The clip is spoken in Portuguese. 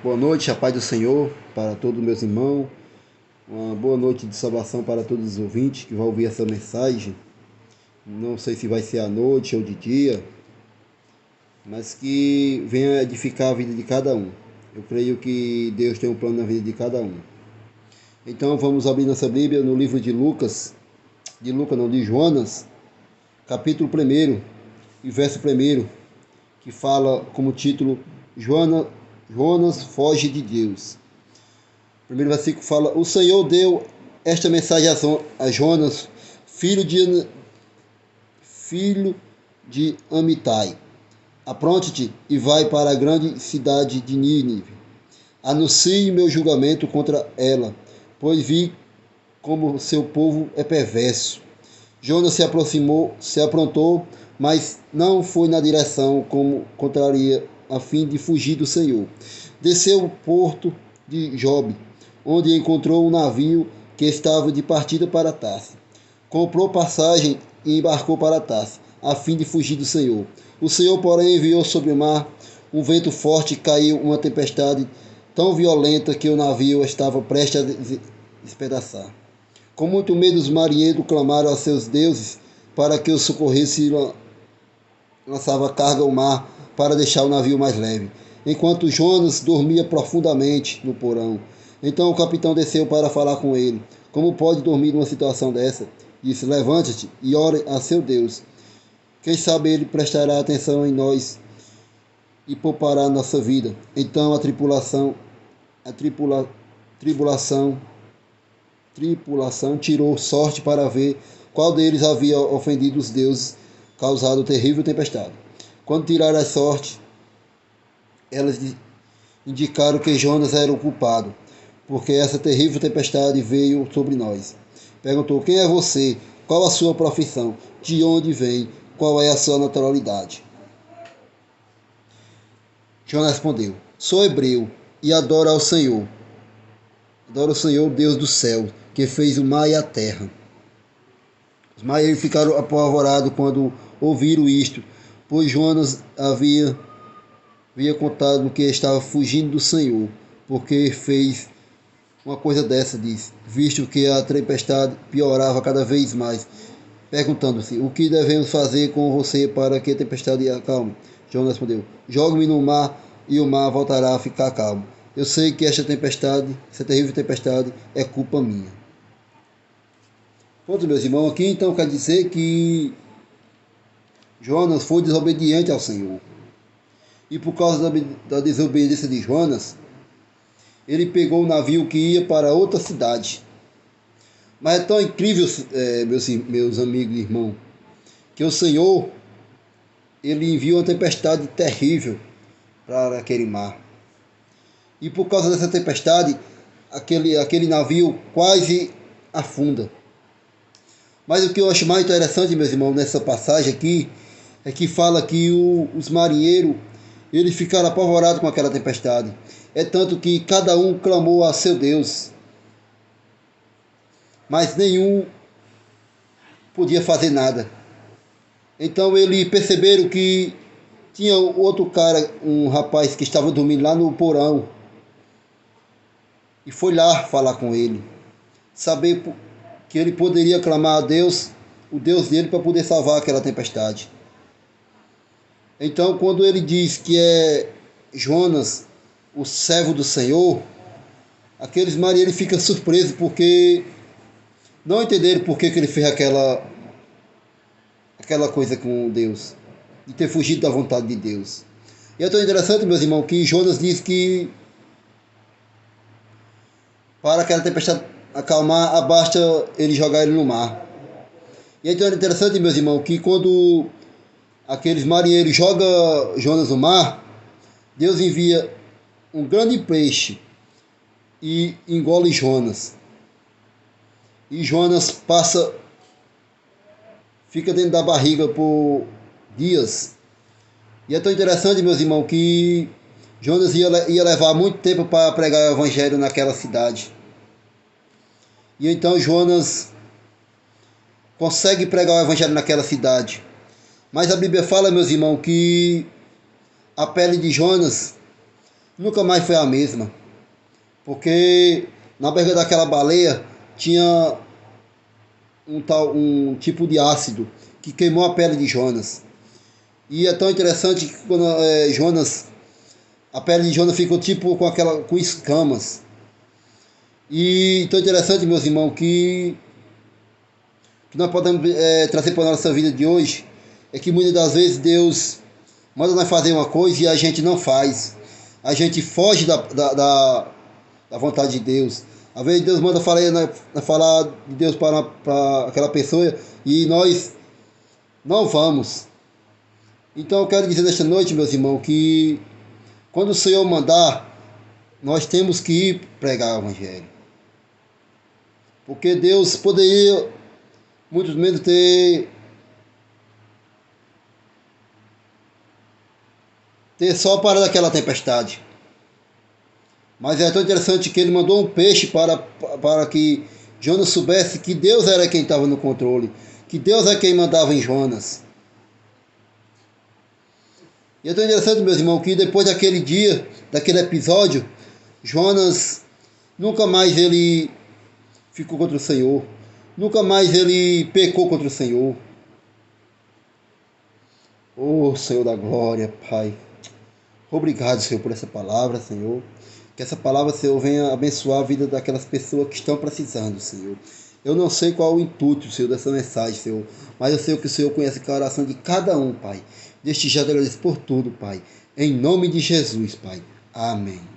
Boa noite, a paz do Senhor para todos meus irmãos. Uma boa noite de salvação para todos os ouvintes que vão ouvir essa mensagem. Não sei se vai ser à noite ou de dia, mas que venha edificar a vida de cada um. Eu creio que Deus tem um plano na vida de cada um. Então vamos abrir nossa Bíblia no livro de Jonas, capítulo 1 e verso 1, que fala como título Jonas foge de Deus. O primeiro versículo fala: O Senhor deu esta mensagem a Jonas, filho de Amitai. Apronte-te e vai para a grande cidade de Nínive. Anuncie meu julgamento contra ela, pois vi como seu povo é perverso. Jonas se aprontou, mas não foi na direção como contraria, a fim de fugir do Senhor. Desceu o porto de Jope, onde encontrou um navio que estava de partida para Tarse. Comprou passagem e embarcou para Tarse, a fim de fugir do Senhor. O Senhor, porém, enviou sobre o mar um vento forte e caiu uma tempestade tão violenta que o navio estava prestes a despedaçar. Com muito medo, os marinheiros clamaram a seus deuses para que os socorresse e lançava carga ao mar para deixar o navio mais leve, enquanto Jonas dormia profundamente no porão. Então o capitão desceu para falar com ele. Como pode dormir numa situação dessa? Disse: Levante-te e ore a seu Deus. Quem sabe ele prestará atenção em nós e poupará nossa vida. Então a tripulação tirou sorte para ver qual deles havia ofendido os deuses, causado terrível tempestade. Quando tiraram a sorte, elas indicaram que Jonas era o culpado, porque essa terrível tempestade veio sobre nós. Perguntou: Quem é você? Qual a sua profissão? De onde vem? Qual é a sua naturalidade? Jonas respondeu: Sou hebreu e adoro ao Senhor. Adoro o Senhor, Deus do céu, que fez o mar e a terra. Os marinheiros ficaram apavorados quando ouviram isto, pois Jonas havia contado que estava fugindo do Senhor, porque fez uma coisa dessa, disse, visto que a tempestade piorava cada vez mais, perguntando-se: O que devemos fazer com você para que a tempestade acalme? Jonas respondeu: Jogue-me no mar e o mar voltará a ficar calmo. Eu sei que esta terrível tempestade, é culpa minha. Pronto, meus irmãos, aqui então quer dizer que Jonas foi desobediente ao Senhor. E por causa da desobediência de Jonas, ele pegou o navio que ia para outra cidade. Mas é tão incrível, meus amigos e irmãos, que o Senhor, ele enviou uma tempestade terrível para aquele mar. E por causa dessa tempestade, aquele navio quase afunda. Mas o que eu acho mais interessante, meus irmãos, nessa passagem aqui, é que fala que os marinheiros, eles ficaram apavorados com aquela tempestade. É tanto que cada um clamou a seu Deus, mas nenhum podia fazer nada. Então eles perceberam que tinha outro cara, um rapaz que estava dormindo lá no porão, e foi lá falar com ele, saber que ele poderia clamar a Deus, o Deus dele, para poder salvar aquela tempestade. Então, quando ele diz que é Jonas, o servo do Senhor, aqueles marinheiros ficam surpresos porque não entenderam por que ele fez aquela coisa com Deus, de ter fugido da vontade de Deus. E é tão interessante, meus irmãos, que Jonas diz que para aquela tempestade acalmar, basta ele jogar ele no mar. E então é interessante, meus irmãos, que quando aqueles marinheiros jogam Jonas no mar, Deus envia um grande peixe e engole Jonas. E Jonas fica dentro da barriga por dias. E é tão interessante, meus irmãos, que Jonas ia levar muito tempo para pregar o evangelho naquela cidade. E então Jonas consegue pregar o evangelho naquela cidade. Mas a Bíblia fala, meus irmãos, que a pele de Jonas nunca mais foi a mesma. Porque na barriga daquela baleia tinha um tipo de ácido que queimou a pele de Jonas. E é tão interessante que quando a pele de Jonas ficou tipo com escamas. E tão interessante, meus irmãos, que nós podemos trazer para a nossa vida de hoje é que muitas das vezes Deus manda nós fazer uma coisa e a gente não faz. A gente foge da vontade de Deus. Às vezes Deus manda falar de Deus para aquela pessoa e nós não vamos. Então eu quero dizer nesta noite, meus irmãos, que quando o Senhor mandar, nós temos que ir pregar o Evangelho. Porque Deus poderia, muitos menos, ter só parado aquela tempestade. Mas é tão interessante que ele mandou um peixe para que Jonas soubesse que Deus era quem estava no controle, que Deus é quem mandava em Jonas. E é tão interessante, meus irmãos, que depois daquele dia, daquele episódio, Jonas nunca mais ele ficou contra o Senhor, nunca mais ele pecou contra o Senhor. Oh, Senhor da glória, Pai. Obrigado, Senhor, por essa palavra, Senhor. Que essa palavra, Senhor, venha abençoar a vida daquelas pessoas que estão precisando, Senhor. Eu não sei qual é o intuito, Senhor, dessa mensagem, Senhor. Mas eu sei que o Senhor conhece o coração de cada um, Pai. Deste já agradeço por tudo, Pai. Em nome de Jesus, Pai. Amém.